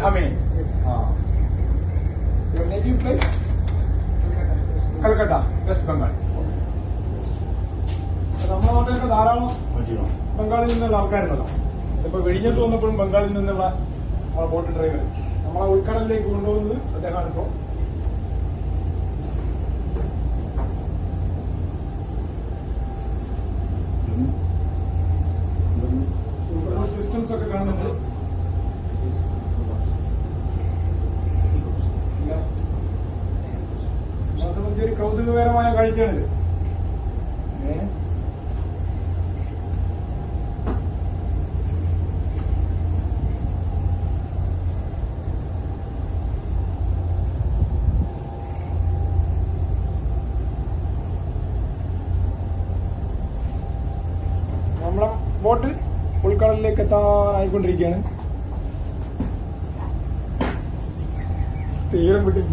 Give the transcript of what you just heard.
Amin. Your native place? Calcutta, West Bengal. നമ്മുടെ നാട്ടിലൊക്കെ ധാരാളം ബംഗാളിൽ നിന്നുള്ള ആൾക്കാരുണ്ടല്ലോ. ഇപ്പൊ വെടിഞ്ഞിട്ട് വന്നപ്പോഴും ബംഗാളിൽ നിന്നുള്ള ബോട്ട് ഡ്രൈവർ നമ്മളെ ഉൾക്കടലിലേക്ക് കൊണ്ടുപോകുന്നത് അദ്ദേഹമാണ്. ഇപ്പൊ സിസ്റ്റംസ് ഒക്കെ കാണുന്നുണ്ട്. സംബന്ധിച്ച് ഒരു കൗതുകകരമായ കാഴ്ചയാണിത്. നമ്മളെ ബോട്ട് ഉൾക്കടലിലേക്ക് എത്താനായിക്കൊണ്ടിരിക്കുകയാണ്. തീരം വിട്ടിട്ടില്ല.